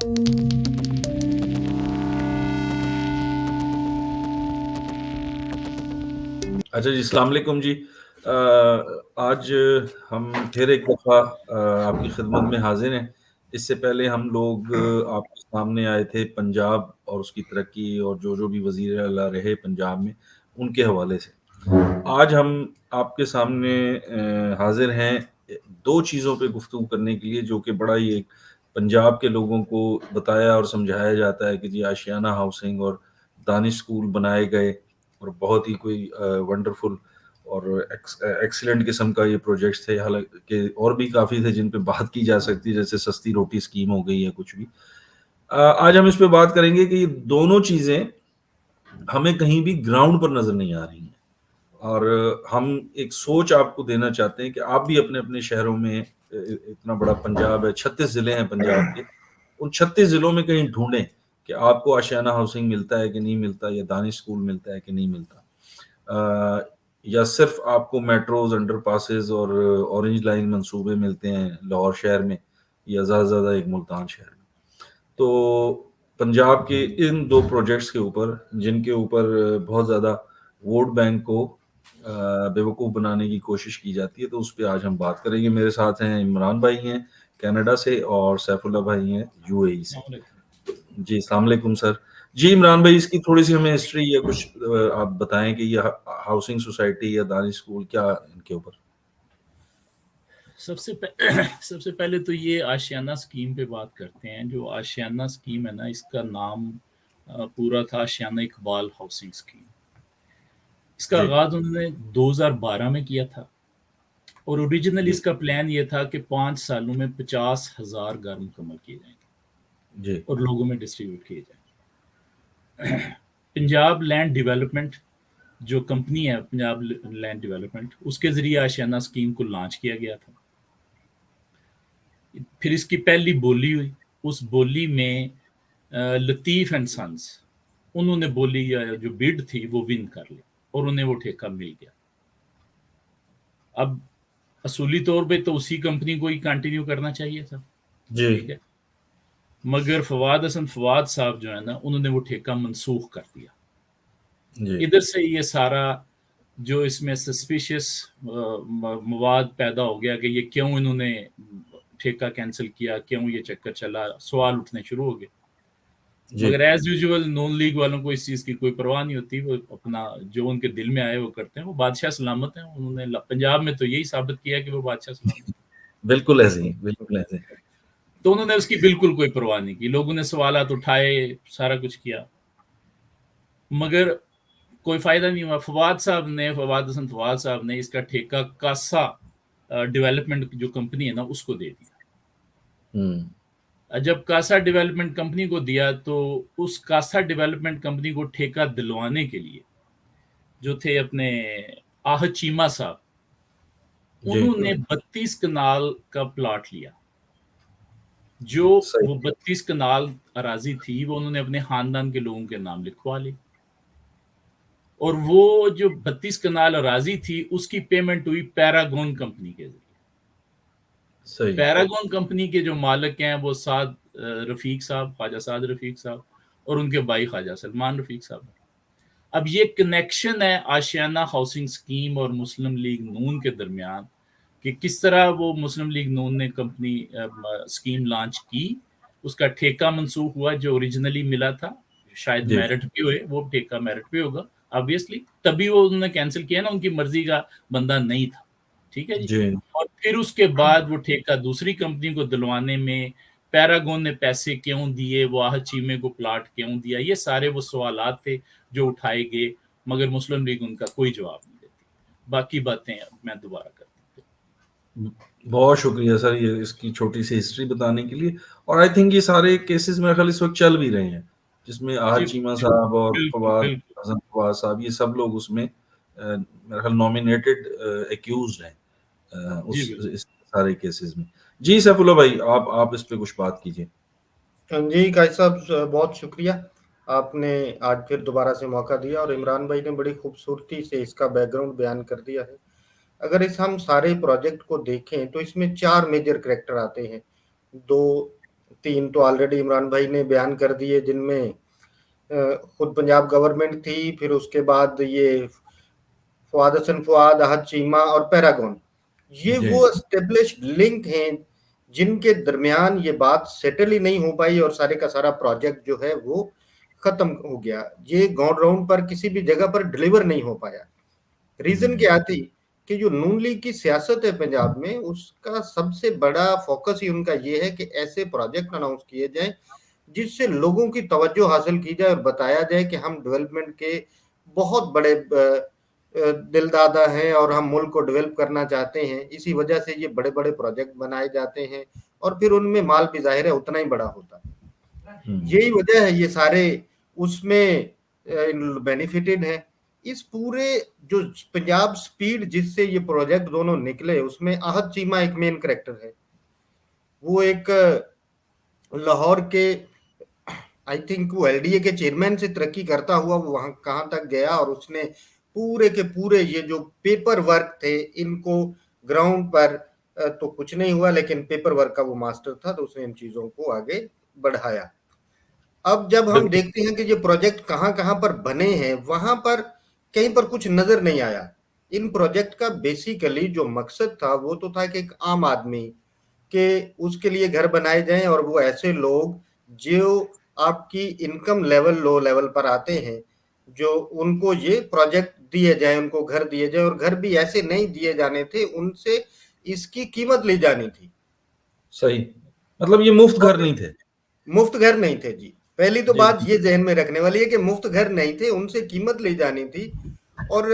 अच्छा जी, अस्सलाम वालेकुम जी। आज हम फिर एक दफ़ा आपकी खिदमत में हाज़िर हैं। इससे पहले हम लोग आपके सामने आए थे पंजाब और उसकी तरक्की और जो-जो भी वज़ीर आला रहे पंजाब में, उनके हवाले से। आज हम आपके सामने हाज़िर हैं 2 चीज़ों पे गुफ्तगू करने के लिए, जो कि बड़ा ही एक पंजाब के लोगों को बताया और समझाया जाता है कि जी आशियाना हाउसिंग और दानिश स्कूल बनाए गए और बहुत ही कोई वंडरफुल और एक्सीलेंट किस्म का ये प्रोजेक्ट्स थे। हालाँकि और भी काफ़ी थे जिन पे बात की जा सकती है, जैसे सस्ती रोटी स्कीम हो गई या कुछ भी। आज हम इस पे बात करेंगे कि ये दोनों चीज़ें हमें कहीं भी ग्राउंड पर नज़र नहीं आ रही हैं। और हम एक सोच आपको देना चाहते हैं कि आप भी अपने-अपने शहरों में इतना बड़ा पंजाब है, 36 ज़िले हैं पंजाब के। उन 36 ज़िलों में कहीं ढूँढें कि आपको आशियाना हाउसिंग मिलता है कि नहीं मिलता या दानिश स्कूल मिलता है कि नहीं मिलता। या सिर्फ़ आपको मेट्रोज़, अंडरपासेज़ और ऑरेंज लाइन मंसूबे मिलते हैं लाहौर शहर में या ज़्यादा से ज़्यादा एक मुल्तान शहर में। तो पंजाब के इन 2 प्रोजेक्ट्स के ऊपर, जिनके ऊपर बहुत ज़्यादा वोट बैंक को बेवकूफ़ बनाने की कोशिश की जाती है, तो उस पे आज हम बात करेंगे। मेरे साथ हैं इमरान भाई हैं कनाडा से और सैफुल्लाह भाई हैं यूएई से। अस्सलाम वालेकुम। जी, अस्सलाम वालेकुम सर। जी, इमरान भाई इसकी थोड़ी-सी हमें हिस्ट्री या कुछ आप बताएँ कि ये हाउसिंग सोसाइटी या दानिश स्कूल क्या इनके ऊपर? सबसे प सबसे पहले तो ये आशियाना स्कीम पे बात करते हैं। जो आशियाना स्कीम है ना, इसका नाम पूरा था आशियाना इकबाल हाउसिंग स्कीम। इसका जी, आगाज़ उन्होंने 2012 में किया था और ओरिजिनली जी, इसका प्लान ये था कि 5 सालों में 50,000 घर मुकम्मल किए जाएँगे जी, और लोगों में डिस्ट्रीब्यूट किए जाएँगे। पंजाब लैंड डेवलपमेंट जो कंपनी है, पंजाब ल लैंड डेवलपमेंट, उसके ज़रिए आशियाना स्कीम को लॉन्च किया गया था। फिर इसकी पहली बोली हुई, उस बोली में लतीफ़ एंड सन्स उन्होंने बोली या जो बिड थी वो विन कर ली और उन्हें वो ठेका मिल गया। अब असूली तौर पे तो उसी कंपनी को ही कंटिन्यू करना चाहिए था, जी, ठीक है? मगर फवाद हसन फवाद साहब जो है ना, उन्होंने वो ठेका मनसूख कर दिया। जी, इधर से ये सारा जो इसमें सस्पिशियस मवाद पैदा हो गया कि ये क्यों इन्होंने ठेका कैंसल किया, क्यों ये चक्कर चला, सवाल उठने शुरू हो गए। जी, मगर एज़ यूजुअल नून लीग वालों को इस चीज़ की कोई परवाह नहीं होती, वो अपना जो उनके दिल में आए वो करते हैं, वो बादशाह सलामत हैं, उन्होंने ल पंजाब में तो यही साबित किया कि वो बादशाह सलामत हैं। बिल्कुल ऐसे ही, बिल्कुल ऐसे ही। तो उन्होंने उसकी बिल्कुल कोई परवाह नहीं की, लोगों ने सवालात उठाए, सारा कुछ किया, मगर कोई फ़ायदा नहीं हुआ। फवाद हसन फवाद साहब ने इसका ठेका कासा डेवलपमेंट जो कंपनी है ना, उसको दे दिया। हुँ, जब कासा डेवलपमेंट कंपनी को दिया, तो उस कासा डेवलपमेंट कंपनी को ठेका दिलवाने के लिए जो थे अपने आह चीमा साहब, जी, उन्होंने 32 कनाल का प्लॉट लिया। जो सही। वो 32 कनाल अराज़ी थी, वो उन्होंने अपने ख़ानदान के लोगों के नाम लिखवा ली और वो जो 32 कनाल अराज़ी थी, उसकी पेमेंट हुई पैरागॉन कंपनी के ज़रिए। सही, पैरागॉन कंपनी के जो मालिक हैं, वो रफ़ीक साहब, ख्वाजा साद रफ़ीक साहब और उनके भाई ख्वाजा सलमान रफ़ीक साहब हैं। अब ये कनेक्शन है आशियाना हाउसिंग स्कीम और मुस्लिम लीग नून के दरमियान कि किस तरह वो मुस्लिम लीग नून ने कंपनी स्कीम लॉन्च की, उसका ठेका मनसूख हुआ जो ओरिजिनली मिला था, शायद जी, मेरिट पे हुए, वो ठेका मेरिट पे होगा ऑब्वियसली, तभी वो उन्होंने कैंसल किया ना, उनकी मर्ज़ी का बंदा नहीं था, ठीक है जी? जी, और फिर उसके बाद वो ठेका दूसरी कंपनी को दिलवाने में पैरागॉन ने पैसे क्यों दिए, वाह चीमे को प्लॉट क्यों दिया, ये सारे वो सवालात थे जो उठाए गए, मगर मुस्लिम लीग उनका कोई जवाब नहीं देती। बाकी बातें अब मैं दोबारा करता हूँ। बहुत शुक्रिया सर ये इसकी छोटी-सी हिस्ट्री बताने के लिए और आई थिंक ये सारे केसेज़ मेरे ख़्याल इस वक़्त चल भी रहे हैं, जिसमें जी, आहत चीमा जी, साहब और बिल्कुल, फवाद बिल्कुल। हसन फवाद साहब ये सब लोग उसमें मेरा ख़्याल नॉमिनेटेड एक्यूज़्ड हैं जी, उस बिल्कुल। इस सारे केसेज़ में। जी, सैफुल्लाह भाई आप इस पे कुछ बात कीजिए। जी, कायद साहब बहुत शुक्रिया। आपने आज फिर दोबारा से मौका दिया और इमरान भाई ने बड़ी खूबसूरती से इसका बैकग्राउंड बयान कर दिया है। अगर इस हम सारे प्रोजेक्ट को देखें तो इसमें 4 मेजर कैरेक्टर आते हैं। 2 3 तो ऑलरेडी इमरान भाई ने बयान कर दिए, जिनमें खुद पंजाब गवर्नमेंट थी, फिर उसके बाद ये फवाद हसन फवाद, अहद चीमा और पैरागॉन, ये वो एस्टेब्लिश्ड लिंक हैं जिनके दरमियान ये बात सेटल ही नहीं हो पाई और सारे का सारा प्रोजेक्ट जो है वो खत्म हो गया। ये ग्राउंड पर किसी भी जगह पर डिलीवर नहीं हो पाया। रीजन क्या थी कि जो नून लीग की सियासत है पंजाब में, उसका सबसे बड़ा फोकस ही उनका ये है कि ऐसे प्रोजेक्ट अनाउंस किए जाएं जिससे लोगों की तवज्जो हासिल की जाए और बताया जाए कि हम डेवलपमेंट के बहुत बड़े दिलदादा हैं और हम मुल्क को डेवलप करना चाहते हैं। इसी वजह से ये बड़े बड़े प्रोजेक्ट बनाए जाते हैं और फिर उनमें माल भी जाहिर है उतना ही बड़ा होता है। यही वजह है ये सारे उसमें बेनिफिटेड हैं। इस पूरे जो पंजाब स्पीड जिससे ये प्रोजेक्ट दोनों निकले, उसमें अहद चीमा एक मेन कैरेक्टर है। वो एक लाहौर के आई थिंक वो एलडीए के चेयरमैन से तरक्की करता हुआ वो वहां कहां तक गया और उसने पूरे के पूरे ये जो पेपर वर्क थे इनको ग्राउंड पर तो कुछ नहीं हुआ, लेकिन पेपर वर्क का वो मास्टर था, तो उसने इन चीजों को आगे बढ़ाया। अब जब हम देखते हैं कि ये प्रोजेक्ट कहां कहां पर बने हैं, वहां पर कहीं पर कुछ नजर नहीं आया। इन प्रोजेक्ट का बेसिकली जो मकसद था वो तो था कि एक आम आदमी के उसके लिए घर बनाए जाएं और वो ऐसे लोग जो आपकी इनकम लेवल लो लेवल पर आते हैं, जो उनको ये प्रोजेक्ट दिए जाए, उनको घर दिए जाए, और घर भी ऐसे नहीं दिए जाने थे, उनसे इसकी कीमत ली जानी थी। सही, मतलब ये मुफ्त घर नहीं थे। मुफ्त घर नहीं थे जी। पहली तो बात ये जहन में रखने वाली है कि मुफ्त घर नहीं थे, उनसे कीमत ली जानी थी। और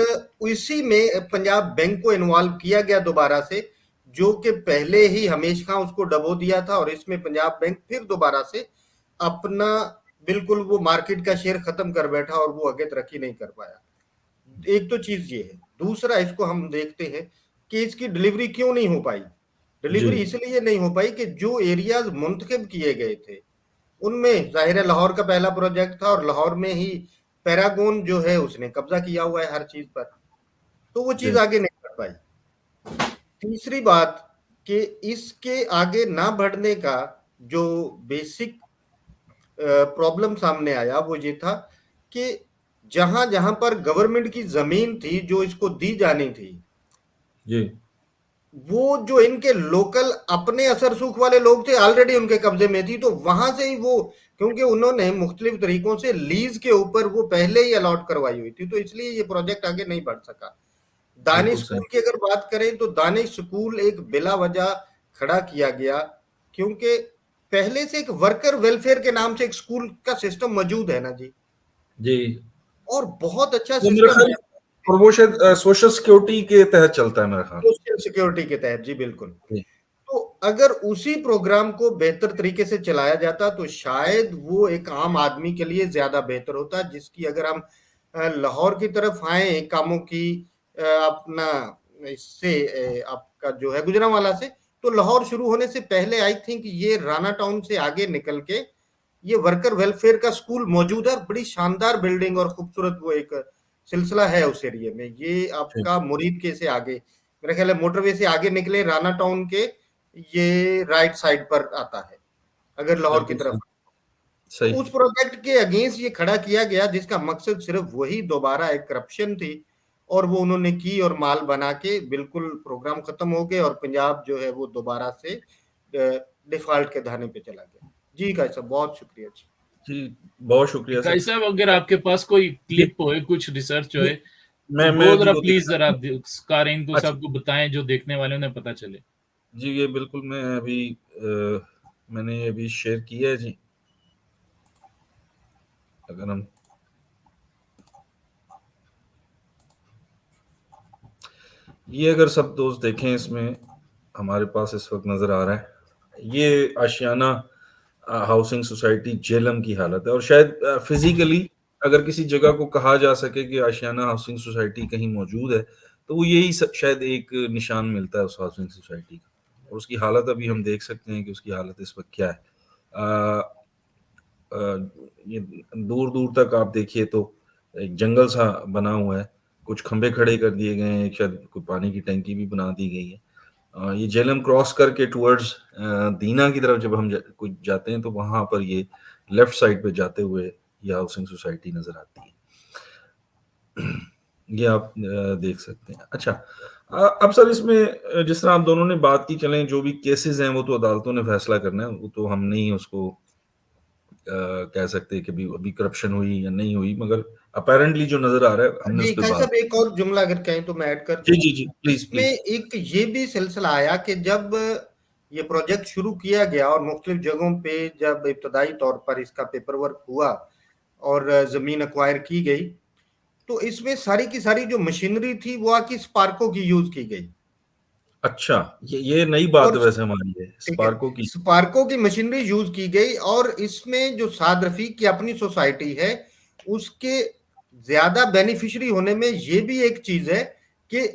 इसी में पंजाब बैंक को इन्वॉल्व किया गया दोबारा से, जो कि पहले ही हमेश खां उसको डबो दिया था, और इसमें पंजाब बैंक फिर दोबारा से अपना बिल्कुल वो मार्केट का शेयर खत्म कर बैठा और वो आगे तरक्की नहीं कर पाया। एक तो चीज ये है। दूसरा, इसको हम देखते हैं कि इसकी डिलीवरी क्यों नहीं हो पाई। डिलीवरी इसलिए नहीं हो पाई कि जो एरियाज मुंतखब किए गए थे उनमें जाहिर है लाहौर का पहला प्रोजेक्ट था, और लाहौर में ही पैरागॉन जो है उसने कब्जा किया हुआ है हर चीज पर, तो वो चीज आगे नहीं बढ़ पाई। तीसरी बात कि इसके आगे ना बढ़ने का जो बेसिक प्रॉब्लम सामने आया वो ये था कि जहां जहां पर गवर्नमेंट की जमीन थी जो इसको दी जानी थी जी, वो जो इनके लोकल अपने असर सुख वाले लोग थे ऑलरेडी उनके कब्जे में थी, तो वहां से ही वो, क्योंकि उन्होंने मुख्तलिफ तरीकों से लीज के ऊपर वो पहले ही अलॉट करवाई हुई थी, तो इसलिए ये प्रोजेक्ट आगे नहीं बढ़ सका। दानिश स्कूल की अगर बात करें तो दानिश स्कूल एक बिला वजह खड़ा किया गया, क्योंकि पहले से एक वर्कर वेलफेयर के नाम से एक स्कूल का सिस्टम मौजूद है ना जी, जी, और बहुत अच्छा वो मेरा सिस्टम ख्याल है। और वो शायद सोशल सिक्योरिटी के तहत चलता है मेरा ख्याल। सोशल सिक्योरिटी के तहत जी बिल्कुल। तो अगर उसी प्रोग्राम को बेहतर तरीके से चलाया जाता तो शायद वो एक आम आदमी के लिए ज्यादा बेहतर होता, जिसकी अगर हम लाहौर की तरफ आए कामों की अपना इससे आपका जो है गुजरांवाला से, तो लाहौर शुरू होने से पहले आई थिंक ये राना टाउन से आगे निकल के ये वर्कर वेलफेयर का स्कूल मौजूद है, बड़ी शानदार बिल्डिंग और खूबसूरत वो एक सिलसिला है उस एरिया में। ये आपका मुरीद के से आगे, मेरा ख्याल है मोटरवे से आगे निकले राना टाउन के, ये राइट साइड पर आता है अगर लाहौर की तरफ। सही। उस प्रोजेक्ट के अगेंस्ट ये खड़ा किया गया जिसका मकसद सिर्फ वही दोबारा एक करप्शन थी, और वो उन्होंने की और माल बना के बिल्कुल प्रोग्राम खत्म हो गए और पंजाब जो है वो दोबारा से डिफॉल्ट के धाने पे चला गया। जी काई साहब बहुत शुक्रिया जी। जी बहुत शुक्रिया काई साहब, अगर आपके पास कोई क्लिप हो, कुछ रिसर्च हो, मैं वो जरा प्लीज जरा कारीन को सबको बताएं, जो देखने वाले उन्हें पता चले। जी ये बिल्कुल मैं अभी मैंने अभी शेयर किया है जी। अगर हम ये अगर सब दोस्त देखें, इसमें हमारे पास इस वक्त नजर आ रहा है ये आशियाना हाउसिंग सोसाइटी जेलम की हालत है। और शायद फिजिकली अगर किसी जगह को कहा जा सके कि आशियाना हाउसिंग सोसाइटी कहीं मौजूद है, तो वो यही शायद एक निशान मिलता है उस हाउसिंग सोसाइटी का। और उसकी हालत अभी हम देख सकते हैं कि उसकी हालत इस वक्त क्या है। ये दूर दूर तक आप देखिए तो एक जंगल सा बना हुआ है, कुछ खंबे खड़े कर दिए गए हैं, शायद कोई पानी की टंकी भी बना दी गई है। ये जेलम क्रॉस करके टुवर्ड्स दीना की तरफ जब हम कुछ जाते हैं तो वहां पर ये लेफ्ट साइड पे जाते हुए ये हाउसिंग सोसाइटी नजर आती है। ये आप देख सकते हैं। अच्छा, अब सर इसमें जिस तरह आप दोनों ने बात की, चलें जो भी केसेस हैं वो तो अदालतों ने फैसला करना है, वो तो हम नहीं उसको कह सकते कि अभी करप्शन हुई या नहीं हुई, मगर अपेरेंटली जो नजर आ रहा है हमने जी उस पे खाई बात। साहब, एक और जुमला अगर कहें तो मैं ऐड कर जी दूं। जी जी, प्लीज इसमें प्लीज। एक ये भी सिलसिला आया कि जब ये प्रोजेक्ट शुरू किया गया और मुख्तलिफ जगहों पे जब इब्तदाई तौर पर इसका पेपर वर्क हुआ और जमीन एक्वायर की गई, तो इसमें सारी की सारी जो मशीनरी थी वो आकी स्पार्को की यूज की गई। अच्छा, ये नई बात और वैसे हमारी है, ठीक है, स्पार्को की। स्पार्को की मशीनरी यूज की गई और इसमें जो साद रफीक की अपनी सोसाइटी है उसके ज्यादा बेनिफिशियरी होने में ये भी एक चीज है कि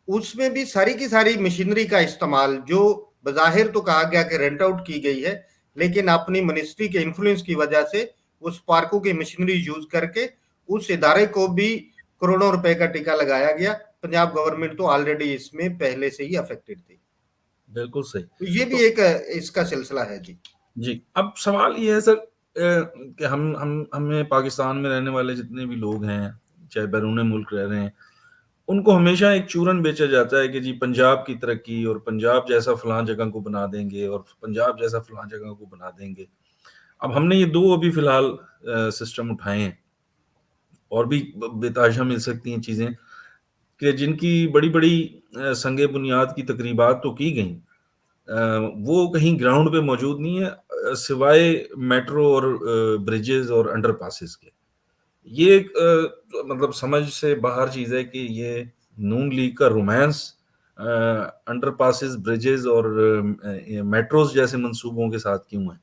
उसमें भी सारी की सारी मशीनरी का इस्तेमाल, जो बज़ाहिर तो कहा गया कि रेंट आउट की गई है, लेकिन अपनी मिनिस्ट्री के इन्फ्लुएंस की वजह से उस स्पार्को की मशीनरी यूज करके उस इदारे को भी करोड़ों रुपए का टीका लगाया गया। पंजाब गवर्नमेंट तो ऑलरेडी इसमें पहले से ही अफेक्टेड थी। बिल्कुल सही। तो ये भी तो एक इसका सिलसिला है जी। जी, अब सवाल ये है सर कि हम हमें पाकिस्तान में रहने वाले जितने भी लोग हैं, चाहे बैरून मुल्क रह रहे हैं, उनको हमेशा एक चूरन बेचा जाता है कि जी पंजाब की तरक्की और पंजाब जैसा फलां जगह को बना देंगे और पंजाब जैसा फलां जगह को बना देंगे। अब हमने ये दो अभी फिलहाल सिस्टम उठाए हैं, और भी बेताशा मिल सकती हैं चीजें कि जिनकी बड़ी बड़ी संगे बुनियाद की तकरीबात तो की गई, वो कहीं ग्राउंड पे मौजूद नहीं है, सिवाय मेट्रो और ब्रिजेस और अंडरपासेस के। ये एक मतलब समझ से बाहर चीज है कि ये नून लीग का रोमांस अंडरपासेस, ब्रिजेस और मेट्रोस जैसे मंसूबों के साथ क्यों है।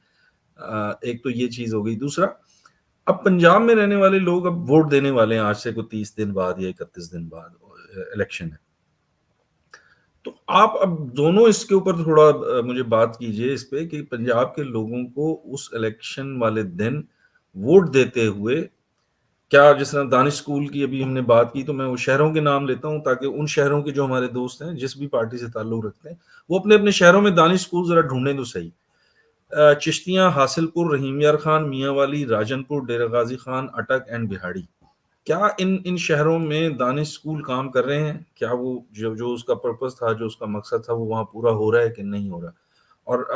एक तो ये चीज हो गई। दूसरा, अब पंजाब में रहने वाले लोग अब वोट देने वाले हैं आज से कोई 30 दिन बाद या 31 दिन बाद इलेक्शन है। तो आप अब दोनों इसके ऊपर थोड़ा मुझे बात कीजिए इस पे कि पंजाब के लोगों को उस इलेक्शन वाले दिन वोट देते हुए क्या, जिस तरह दानिश स्कूल की अभी हमने बात की, तो मैं वो शहरों के नाम लेता हूं ताकि उन शहरों के जो हमारे दोस्त हैं जिस भी पार्टी से ताल्लुक रखते हैं वो अपने अपने शहरों में दानिश स्कूल जरा ढूंढें तो सही। चिश्तियां, हासिलपुर, रहीम यार खान, मियांवाली, राजनपुर, डेरा गाजी खान, अटक एंड बिहाड़ी, क्या इन इन शहरों में दानिश स्कूल काम कर रहे हैं? क्या वो जो जो उसका पर्पस था, जो उसका मकसद था, वो वहाँ पूरा हो रहा है कि नहीं हो रहा? और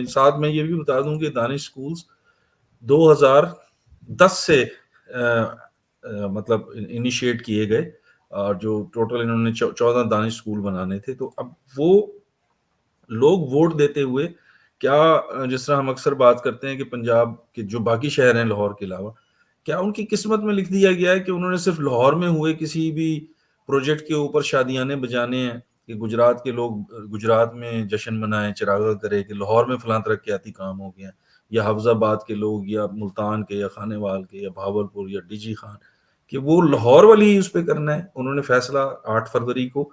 साथ में ये भी बता दूं कि दानिश स्कूल्स 2010 से मतलब इनिशिएट किए गए, और जो टोटल इन्होंने 14 दानिश स्कूल बनाने थे। तो अब वो लोग वोट देते हुए क्या, जिस तरह हम अक्सर बात करते हैं कि पंजाब के जो बाकी शहर हैं लाहौर के अलावा, क्या उनकी किस्मत में लिख दिया गया है कि उन्होंने सिर्फ लाहौर में हुए किसी भी प्रोजेक्ट के ऊपर शादियाने बजाने हैं, कि गुजरात के लोग गुजरात में जश्न मनाएं, चिरागा करे कि लाहौर में फलां तरक्याती काम हो गया, या हफ्जाबाद के लोग या मुल्तान के या खानेवाल के या भावलपुर या डीजी खान, कि वो लाहौर वाली ही उस पर करना है उन्होंने फैसला 8 फरवरी को,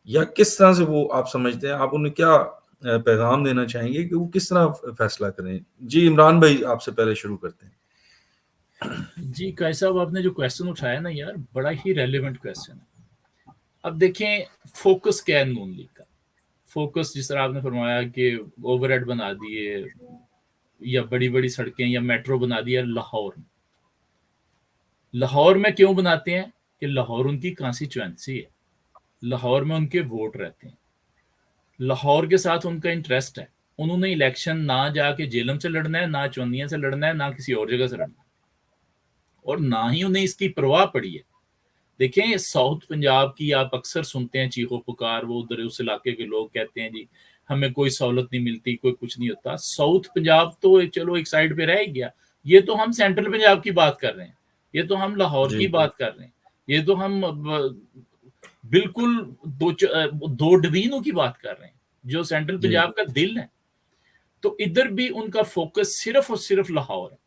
या किस तरह से वो आप समझते हैं? आप उन्हें क्या पैगाम देना चाहेंगे कि वो किस तरह फैसला करें? जी इमरान भाई, आपसे पहले शुरू करते हैं। जी काई साहब, आपने जो क्वेश्चन उठाया ना यार, बड़ा ही रेलिवेंट क्वेश्चन है। अब देखें फोकस क्या है नून लीग का। फोकस जिस तरह आपने फरमाया कि ओवरहेड बना दिए या बड़ी बड़ी सड़कें या मेट्रो बना दिया लाहौर में। लाहौर में क्यों बनाते हैं कि लाहौर उनकी कॉन्स्टिट्यूएंसी है, लाहौर में उनके वोट रहते हैं, लाहौर के साथ उनका इंटरेस्ट है। उन्होंने इलेक्शन ना जाके जेलम से लड़ना है, ना चौनिया से लड़ना है, ना किसी और जगह से लड़ना है, और ना ही उन्हें इसकी परवाह पड़ी है। देखें, साउथ पंजाब की आप अक्सर सुनते हैं चीखो पुकार, वो उधर उस इलाके के लोग कहते हैं जी हमें कोई सहूलत नहीं मिलती, कोई कुछ नहीं होता। साउथ पंजाब तो चलो एक साइड पे रह ही गया, ये तो हम सेंट्रल पंजाब की बात कर रहे हैं, ये तो हम लाहौर की बात कर रहे हैं, ये तो हम बिल्कुल दो डिवीजनों की बात कर रहे हैं जो सेंट्रल पंजाब का दिल है। तो इधर भी उनका फोकस सिर्फ और सिर्फ लाहौर है।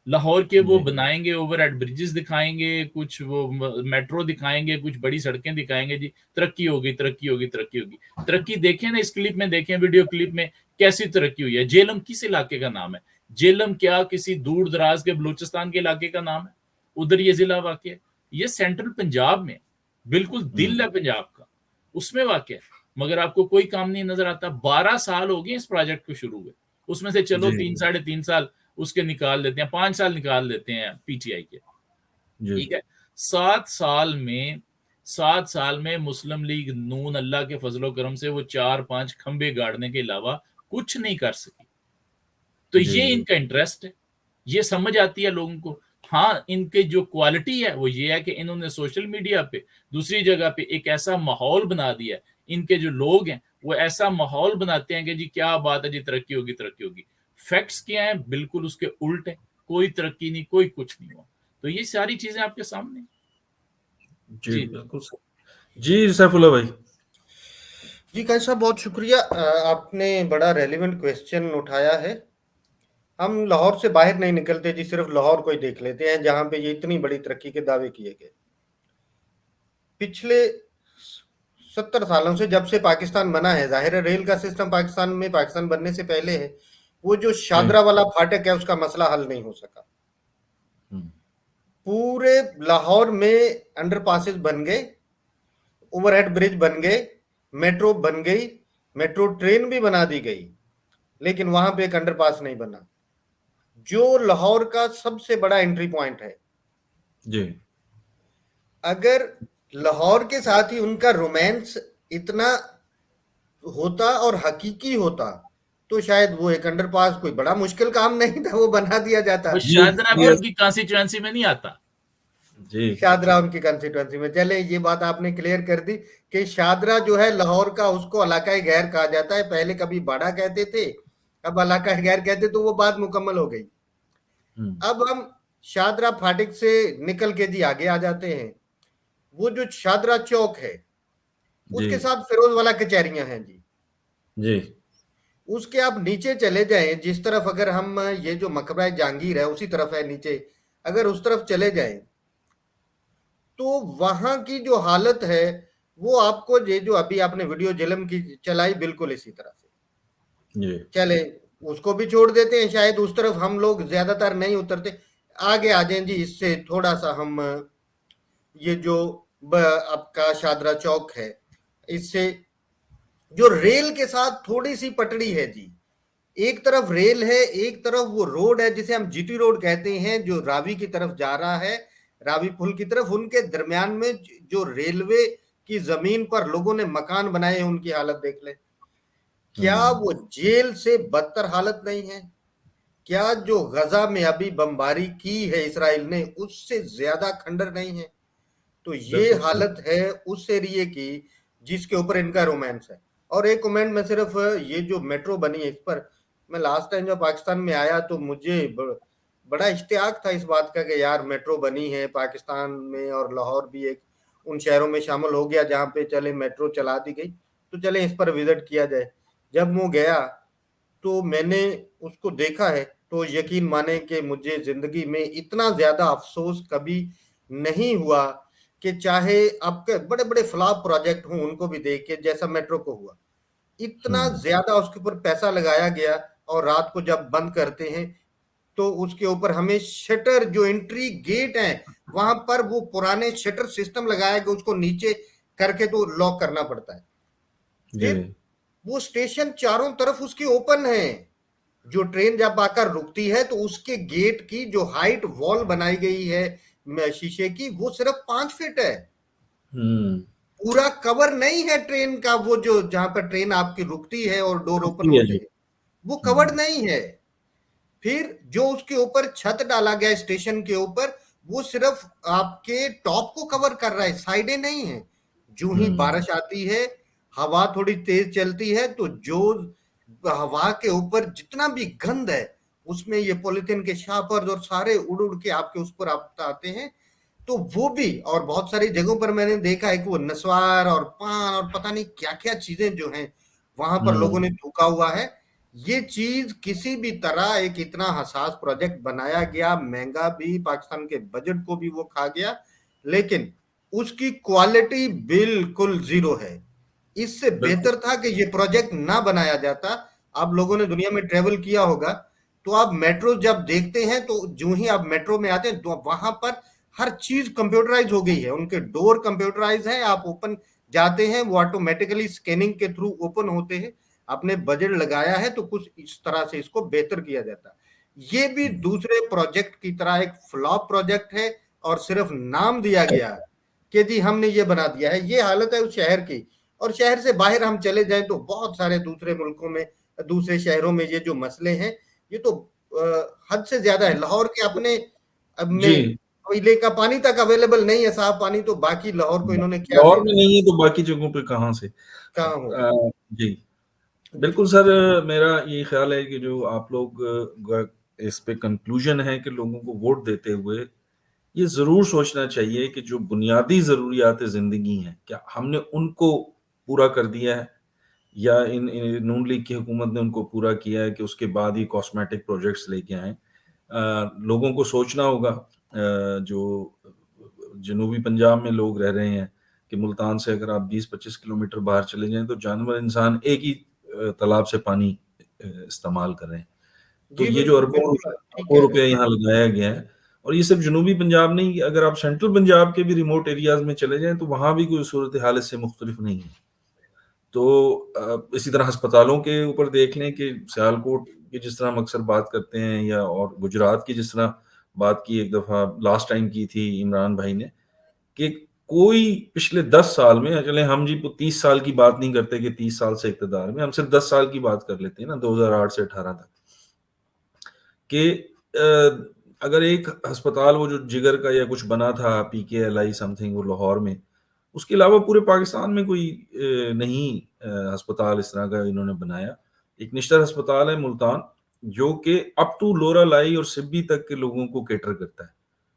लाहौर के वो बनाएंगे, ओवरहेड ब्रिजेस दिखाएंगे, कुछ वो मेट्रो दिखाएंगे, कुछ बड़ी सड़कें दिखाएंगे, जी तरक्की होगी तरक्की होगी तरक्की होगी। तरक्की देखें ना, इस क्लिप में देखें, वीडियो क्लिप में कैसी तरक्की हुई है। जेलम किस इलाके का नाम है? जेलम क्या किसी दूर दराज के बलूचिस्तान के इलाके का नाम है? उधर ये जिला वाक़ है, ये सेंट्रल पंजाब में बिल्कुल दिल है पंजाब का, उसमें वाक़ है। मगर आपको कोई काम नहीं नजर आता। 12 साल हो गए इस प्रोजेक्ट को शुरू हुए, उसमें से चलो 3 साढ़े 3 साल उसके निकाल देते हैं, 5 साल निकाल देते हैं पीटीआई के, ठीक है। 7 साल में मुस्लिम लीग नून अल्लाह के फजलो करम से वो 4-5 खंबे गाड़ने के अलावा कुछ नहीं कर सकी। तो ये इनका इंटरेस्ट है, ये समझ आती है लोगों को। हाँ, इनके जो क्वालिटी है वो ये है कि इन्होंने सोशल मीडिया पे दूसरी जगह पे एक ऐसा माहौल बना दिया है, इनके जो लोग हैं वो ऐसा माहौल बनाते हैं कि जी क्या बात है जी, तरक्की होगी तरक्की होगी। फैक्ट्स क्या है, बिल्कुल उसके उल्ट है, कोई तरक्की नहीं, कोई कुछ नहीं हुआ। तो ये सारी चीजें आपके सामने। जी बिल्कुल जी। सैफुल्लाह भाई जी काजी साहब बहुत शुक्रिया, आपने बड़ा रेलिवेंट क्वेश्चन उठाया है। हम लाहौर से बाहर नहीं निकलते जी, सिर्फ लाहौर को ही देख लेते हैं जहां पे ये इतनी बड़ी तरक्की के दावे किए गए। पिछले 70 सालों से जब से पाकिस्तान बना है, जाहिर है रेल का सिस्टम पाकिस्तान बनने से पहले है, वो जो शादरा वाला फाटक है उसका मसला हल नहीं हो सका। पूरे लाहौर में अंडरपासेस बन गए, ओवरहेड ब्रिज बन गए, मेट्रो बन गई, मेट्रो ट्रेन भी बना दी गई, लेकिन वहां पे एक अंडरपास नहीं बना, जो लाहौर का सबसे बड़ा एंट्री पॉइंट है जी। अगर लाहौर के साथ ही उनका रोमांस इतना होता और हकीकी होता तो शायद वो एक अंडरपास कोई बड़ा मुश्किल काम नहीं था, वो बना दिया जाता। वो शादरा भी उनकी कॉन्स्टिट्यूएंसी में नहीं आता जी, शादरा उनकी कॉन्स्टिट्यूएंसी में। चले ये बात आपने क्लियर कर दी कि शादरा जो है लाहौर का, उसको इलाका गैर कहा जाता है। पहले कभी बाड़ा कहते थे, अब इलाका गैर कहते, तो वो बात मुकम्मल हो गई। अब हम शादरा फाटक से निकल के जी आगे आ जाते हैं। वो जो शादरा चौक है उसके साथ फिरोज वाला कचहरियां हैं जी। उसके आप नीचे चले जाएं, जिस तरफ अगर हम ये जो मकबरा जहांगीर है उसी तरफ है नीचे, अगर उस तरफ चले जाएं तो वहां की जो हालत है वो आपको, ये जो अभी आपने वीडियो जिलम की चलाई, बिल्कुल इसी तरह से। चले उसको भी छोड़ देते हैं, शायद उस तरफ हम लोग ज्यादातर नहीं उतरते। आगे आ जाएं जी, इससे थोड़ा सा हम ये जो आपका शादरा चौक है, इससे जो रेल के साथ थोड़ी सी पटड़ी है जी, एक तरफ रेल है, एक तरफ वो रोड है जिसे हम जीटी रोड कहते हैं, जो रावी की तरफ जा रहा है, रावी पुल की तरफ। उनके दरमियान में जो रेलवे की जमीन पर लोगों ने मकान बनाए हैं, उनकी हालत देख ले। क्या वो जेल से बदतर हालत नहीं है? क्या जो गजा में अभी बमबारी की है इसराइल ने, उससे ज्यादा खंडर नहीं है? तो ये हालत है उस एरिए की जिसके ऊपर इनका रोमांस है। और एक कमेंट में सिर्फ, ये जो मेट्रो बनी है इस पर, मैं लास्ट टाइम जब पाकिस्तान में आया तो मुझे बड़ा इश्तियाक था इस बात का कि यार मेट्रो बनी है पाकिस्तान में, और लाहौर भी एक उन शहरों में शामिल हो गया जहाँ पे चले मेट्रो चला दी गई, तो चले इस पर विजिट किया जाए। जब वो गया तो मैंने उसको देखा है, तो यकीन माने कि मुझे जिंदगी में इतना ज्यादा अफसोस कभी नहीं हुआ कि चाहे आपके बड़े बड़े फ्लॉप प्रोजेक्ट हों उनको भी देख के, जैसा मेट्रो को हुआ, इतना ज्यादा उसके ऊपर पैसा लगाया गया, और रात को जब बंद करते हैं तो उसके ऊपर हमें शटर, जो एंट्री गेट है वहां पर वो पुराने शटर सिस्टम लगाया गया, उसको नीचे करके तो लॉक करना पड़ता है। फिर वो स्टेशन चारों तरफ उसकी ओपन है, जो ट्रेन जब आकर रुकती है तो उसके गेट की जो हाइट वॉल बनाई गई है शीशे की, वो सिर्फ 5 फीट है, पूरा कवर नहीं है ट्रेन का। वो जो जहां पर ट्रेन आपकी रुकती है और डोर ओपन होते हैं, वो कवर्ड नहीं है। फिर जो उसके ऊपर छत डाला गया स्टेशन के ऊपर, वो सिर्फ आपके टॉप को कवर कर रहा है, साइडें नहीं है। जो ही बारिश आती है, हवा थोड़ी तेज चलती है, तो जो हवा के ऊपर जितना भी गंद है उसमें ये पॉलिथीन के शापर्स और सारे उड़ उड़ के आपके उस पर आते हैं। तो वो भी, और बहुत सारी जगहों पर मैंने देखा है कि वो नस्वार और पान और पता नहीं क्या क्या चीजें जो हैं वहां पर लोगों ने थूका हुआ है। ये चीज किसी भी तरह, एक इतना हसास प्रोजेक्ट बनाया गया, महंगा भी, पाकिस्तान के बजट को भी वो खा गया, लेकिन उसकी क्वालिटी बिल्कुल जीरो है। इससे बेहतर था कि ये प्रोजेक्ट ना बनाया जाता। आप लोगों ने दुनिया में ट्रेवल किया होगा, तो आप मेट्रो जब देखते हैं तो जो ही आप मेट्रो में आते हैं तो वहां पर हर चीज कंप्यूटराइज हो गई है, उनके डोर कंप्यूटराइज है, आप ओपन जाते हैं वो ऑटोमेटिकली स्कैनिंग के थ्रू ओपन होते हैं। आपने बजट लगाया है तो कुछ इस तरह से इसको बेहतर किया जाता है। ये भी दूसरे प्रोजेक्ट की तरह एक फ्लॉप प्रोजेक्ट है और सिर्फ नाम दिया गया है कि जी हमने ये बना दिया है। ये हालत है उस शहर की। और शहर से बाहर हम चले जाएं तो बहुत सारे दूसरे मुल्कों में, दूसरे शहरों में ये जो मसले हैं ये तो हद से ज्यादा है। लाहौर के अपने अब में जी कोयले का पानी तक अवेलेबल नहीं है, साफ पानी, तो बाकी लाहौर को इन्होंने क्या लाहौर में देना, नहीं है तो बाकी जगहों पे कहाँ से? कहाँ होगा। जी बिल्कुल सर, मेरा ये ख्याल है कि जो आप लोग इस पे कंक्लूजन है कि लोगों को वोट देते हुए ये जरूर सोचना चाहिए कि जो बुनियादी जरूरियात जिंदगी हैं क्या हमने उनको पूरा कर दिया है, या इन नून लीग की हुकूमत ने उनको पूरा किया है कि उसके बाद ही कॉस्मेटिक प्रोजेक्ट्स लेके आए। लोगों को सोचना होगा, जो जनूबी पंजाब में लोग रह रहे हैं कि मुल्तान से अगर आप 20-25 किलोमीटर बाहर चले जाएं तो जानवर इंसान एक ही तालाब से पानी इस्तेमाल कर रहे हैं। तो जी ये जो बिल्कुल अरबों बिल्कुल ठीक अरबों कह रहे रुपया यहाँ लगाया गया है, और ये सिर्फ जनूबी पंजाब नहीं, अगर आप सेंट्रल पंजाब के भी रिमोट एरियाज में चले जाएं तो वहां भी कोई सूरत हाल इससे मुख्तलिफ नहीं है। तो इसी तरह अस्पतालों के ऊपर देख लें कि सियालकोट की जिस तरह हम अक्सर बात करते हैं, या और गुजरात की जिस तरह बात की एक दफ़ा लास्ट टाइम की थी इमरान भाई ने, कि कोई पिछले 10 साल में, चले हम जी 30 साल की बात नहीं करते कि 30 साल से इक़्तिदार में, हम सिर्फ 10 साल की बात कर लेते हैं ना, 2008 से 18 तक, कि अगर एक अस्पताल वो जो जिगर का या कुछ बना था PKLI समथिंग वो लाहौर में, उसके अलावा पूरे पाकिस्तान में कोई नहीं अस्पताल इस तरह का इन्होंने बनाया। एक निश्चित अस्पताल है मुल्तान, जो कि अप टू लोरा लाई और सिब्बी तक के लोगों को कैटर करता है।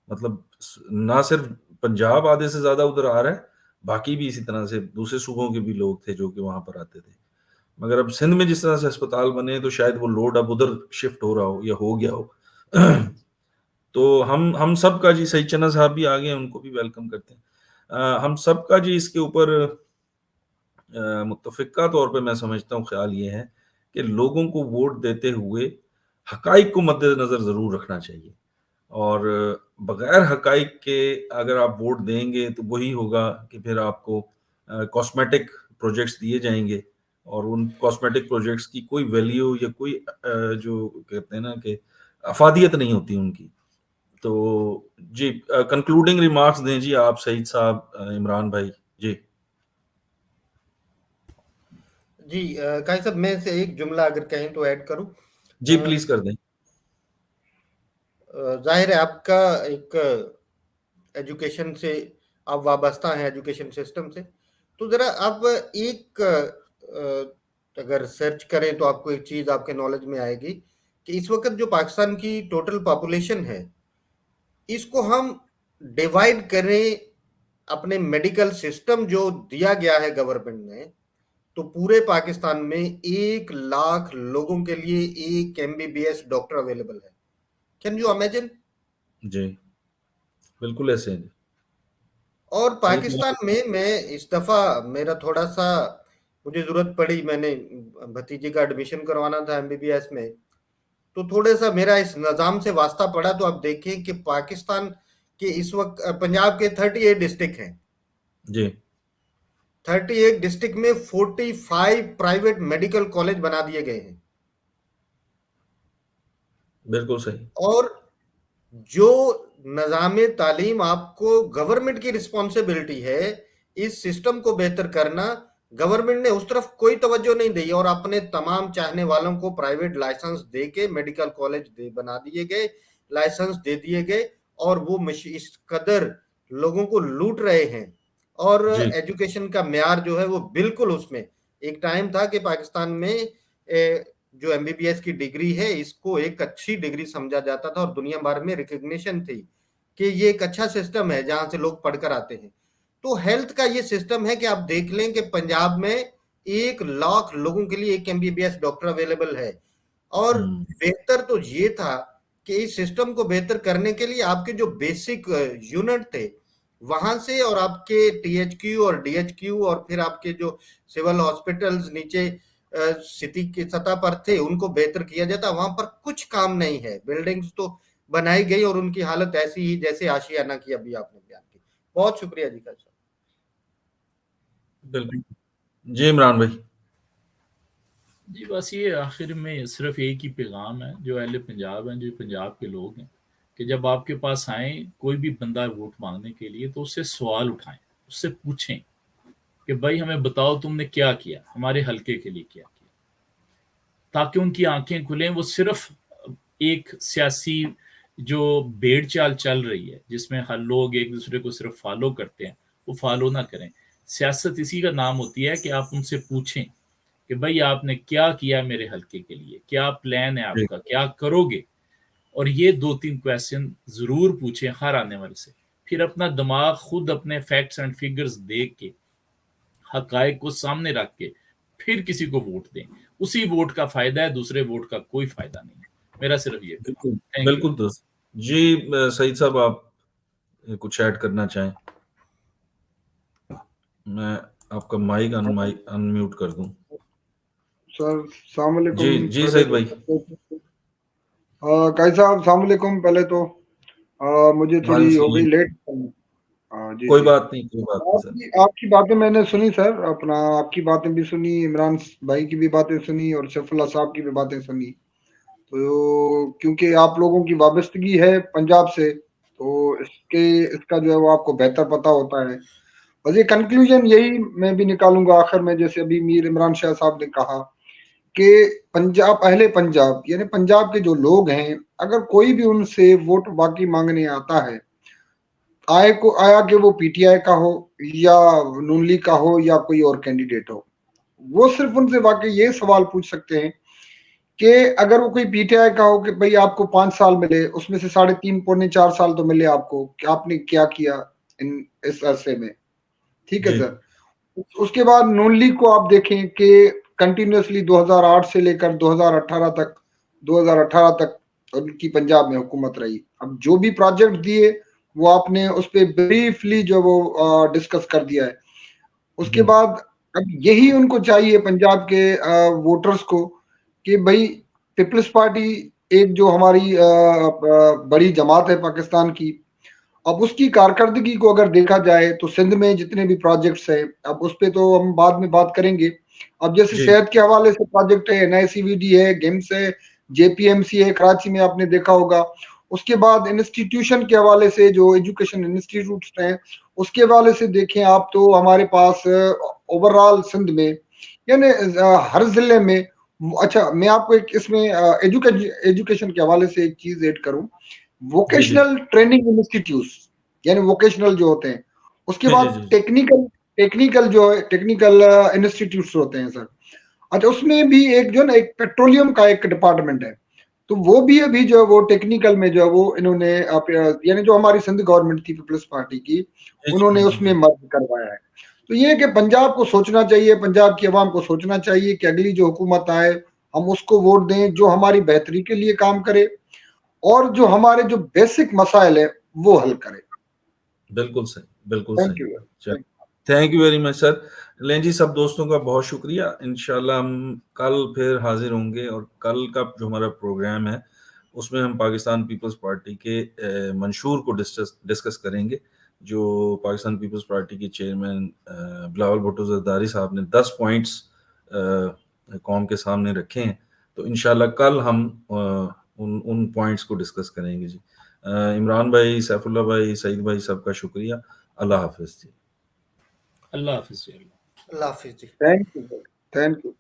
मतलब ना सिर्फ पंजाब आधे से ज्यादा उधर आ रहा है, बाकी भी इसी तरह से दूसरे सूबों के भी लोग थे जो कि वहां पर आते थे। मगर अब सिंध में जिस तरह से अस्पताल बने तो शायद वो लोड अब उधर शिफ्ट हो रहा हो या हो गया हो। तो हम सब का जी, सईद चन्ना साहब भी आ गए हैं, उनको भी वेलकम करते हैं। हम सब का जी इसके ऊपर मुत्तफ़िक़ा तौर पे मैं समझता हूँ ख्याल ये है कि लोगों को वोट देते हुए हक़ाइक़ को मद्देनज़र ज़रूर रखना चाहिए, और बगैर हक़ाइक़ के अगर आप वोट देंगे तो वही होगा कि फिर आपको कॉस्मेटिक प्रोजेक्ट्स दिए जाएंगे, और उन कॉस्मेटिक प्रोजेक्ट्स की कोई वैल्यू या कोई जो कहते हैं ना कि अफादियत नहीं होती उनकी। तो जी कंक्लूडिंग रिमार्क्स दें जी आप सईद साहब, इमरान भाई जी। जी काई साहब, मैं से एक जुमला अगर कहें तो ऐड करूं। जी प्लीज कर दें। जाहिर है आपका एक एजुकेशन से आप वाबस्ता हैं, एजुकेशन सिस्टम से, तो जरा आप एक अगर सर्च करें तो आपको एक चीज आपके नॉलेज में आएगी कि इस वक्त जो पाकिस्तान की टोटल पॉपुलेशन है, इसको हम डिवाइड करें अपने मेडिकल सिस्टम जो दिया गया है गवर्नमेंट ने, तो पूरे पाकिस्तान में 1 लाख लोगों के लिए एक MBBS डॉक्टर अवेलेबल है। Can you imagine? जी बिल्कुल ऐसे है। और पाकिस्तान में मैं इस दफा मेरा थोड़ा सा मुझे जरूरत पड़ी, मैंने भतीजे का एडमिशन करवाना था MBBS में, तो थोड़ा सा मेरा इस निज़ाम से वास्ता पड़ा। तो आप देखें कि पाकिस्तान के इस वक्त पंजाब के 38 डिस्ट्रिक्ट हैं जी। 38 डिस्ट्रिक्ट में 45 प्राइवेट मेडिकल कॉलेज बना दिए गए हैं। बिल्कुल सही। और जो निज़ाम तालीम आपको गवर्नमेंट की रिस्पॉन्सिबिलिटी है इस सिस्टम को बेहतर करना, गवर्नमेंट ने उस तरफ कोई तवज्जो नहीं दी और अपने तमाम चाहने वालों को प्राइवेट लाइसेंस दे के मेडिकल कॉलेज बना दिए गए, लाइसेंस दे दिए गए, और वो इस कदर लोगों को लूट रहे हैं। और एजुकेशन का म्यार जो है वो बिल्कुल, उसमें एक टाइम था कि पाकिस्तान में जो MBBS की डिग्री है इसको एक अच्छी डिग्री समझा जाता था और दुनिया भर में रिकग्निशन थी कि ये एक अच्छा सिस्टम है जहां से लोग पढ़कर आते हैं। तो हेल्थ का ये सिस्टम है कि आप देख लें कि पंजाब में 1 लाख लोगों के लिए एक MBBS डॉक्टर अवेलेबल है। और बेहतर तो ये था कि इस सिस्टम को बेहतर करने के लिए आपके जो बेसिक यूनिट थे वहां से, और आपके THQ और DHQ और फिर आपके जो सिविल हॉस्पिटल्स नीचे सिटी की सतह पर थे उनको बेहतर किया जाता। वहां पर कुछ काम नहीं है, बिल्डिंग्स तो बनाई गई और उनकी हालत ऐसी ही जैसे आशियाना की अभी आपने बयान की। बहुत शुक्रिया जी का। बिल्कुल जी इमरान भाई। जी बस ये आखिर में सिर्फ एक ही पैगाम है जो अहले पंजाब हैं, जो पंजाब के लोग हैं, कि जब आपके पास आए कोई भी बंदा वोट मांगने के लिए तो उससे सवाल उठाएं, उससे पूछें कि भाई हमें बताओ तुमने क्या किया, हमारे हल्के के लिए क्या किया, ताकि उनकी आंखें खुलें। वो सिर्फ एक सियासी जो भेड़ चाल चल रही है जिसमें हर लोग एक दूसरे को सिर्फ फॉलो करते हैं, वो फॉलो ना करें। सियासत इसी का नाम होती है कि आप उनसे पूछें कि भाई आपने क्या किया मेरे हल्के के लिए, क्या प्लान है जी आपका, क्या करोगे। और ये 2-3 क्वेश्चन जरूर पूछें हर आने वाले से। फिर अपना दिमाग खुद अपने फैक्ट्स एंड फिगर्स देख के, हकायक को सामने रख के फिर किसी को वोट दें। उसी वोट का फायदा है, दूसरे वोट का कोई फायदा नहीं है। मेरा सिर्फ ये पैगाम बिल्कुल है। Thank you. बिल्कुल दोस्त जी। सईद साहब आप कुछ ऐड करना चाहें? मैं आपका माइक अनम्यूट कर दूं। सर अस्सलाम जी वालेकुम। जी पहले सईद भाई। काई साहब अस्सलाम वालेकुम। पहले तो मुझे थोड़ी वालेकुम हो गई सलाम। लेट। जी कोई जी। बात नहीं, कोई बात नहीं सर। आपकी बातें मैंने सुनी सर, अपना आपकी बातें भी सुनी, इमरान भाई की भी बातें सुनी और सैफुल्लाह साहब की भी बातें सुनी। तो क्योंकि आप लोगों की वाबस्तगी है पंजाब से, तो इसका जो है वो आपको बेहतर पता होता है। बस ये कंक्लूजन यही मैं भी निकालूंगा आखिर में, जैसे अभी मीर इमरान शाह साहब ने कहा कि पंजाब, अहले पंजाब यानी पंजाब के जो लोग हैं, अगर कोई भी उनसे वोट बाकी मांगने आता है, आया कि वो पीटीआई का हो या नून लीग का हो या कोई और कैंडिडेट हो, वो सिर्फ उनसे वाकई ये सवाल पूछ सकते हैं कि अगर वो कोई पीटीआई का हो कि भाई आपको 5 साल मिले, उसमें से 3.5 पौने 4 साल तो मिले आपको, कि आपने क्या किया इस अरसे में। ठीक है जी सर। उसके बाद नून लीग को आप देखें कि कंटिन्यूसली 2008 से लेकर 2018 तक उनकी पंजाब में हुकूमत रही। अब जो भी प्रोजेक्ट दिए वो आपने उस पर ब्रीफली जो वो डिस्कस कर दिया है। उसके बाद अब यही उनको चाहिए पंजाब के वोटर्स को कि भाई पीपल्स पार्टी एक जो हमारी बड़ी जमात है पाकिस्तान की, अब उसकी कारकर्दगी को अगर देखा जाए तो सिंध में जितने भी प्रोजेक्ट्स हैं, अब उस पे तो हम बाद में बात करेंगे। अब जैसे जी सेहत के हवाले से प्रोजेक्ट है, एनआईसीवीडी है, गेम्स है, जेपीएमसी है कराची में, आपने देखा होगा। उसके बाद इंस्टीट्यूशन के हवाले से जो एजुकेशन इंस्टीट्यूट हैं, उसके हवाले से देखें आप तो हमारे पास ओवरऑल सिंध में यानी हर जिले में। अच्छा, मैं आपको एक इसमें एजुकेशन के हवाले से एक चीज ऐड करूं। जी जी वोकेशनल ट्रेनिंग इंस्टीट्यूट यानी वोकेशनल जो होते हैं, उसके जी जी बाद जी टेक्निकल जो है टेक्निकल इंस्टीट्यूट्स होते हैं सर। अच्छा, उसमें भी एक जो ना एक पेट्रोलियम का एक डिपार्टमेंट है, तो वो भी अभी जो है वो टेक्निकल में जो है वो इन्होंने यानी जो हमारी सिंध गवर्नमेंट थी पीपल्स पार्टी की, जी उन्होंने जी उसमें जी मर्ज करवाया है। तो ये है कि पंजाब को सोचना चाहिए, पंजाब की आवाम को सोचना चाहिए कि अगली जो हुकूमत आए हम उसको वोट दें जो हमारी बेहतरी के लिए काम करे और जो हमारे जो बेसिक मसाइल है वो हल करे। बिल्कुल सही, बिल्कुल थैंक सही। यू। चल, thank you very much sir. लें जी, सब दोस्तों का बहुत शुक्रिया। इंशाल्लाह हम कल फिर हाजिर होंगे और कल का जो हमारा प्रोग्राम है उसमें हम पाकिस्तान पीपल्स पार्टी के मंशूर को डिस्कस करेंगे, जो पाकिस्तान पीपल्स पार्टी के चेयरमैन बिलावल भुट्टो जरदारी साहब ने 10 पॉइंट्स कौम के सामने रखे हैं। तो इंशाल्लाह कल हम उन पॉइंट्स को डिस्कस करेंगे जी। इमरान भाई, सैफुल्लाह भाई, सईद भाई, सबका शुक्रिया। अल्लाह हाफिज जी। अल्लाह हाफिज। अल्लाह हाफिज जी। Thank you. Thank you.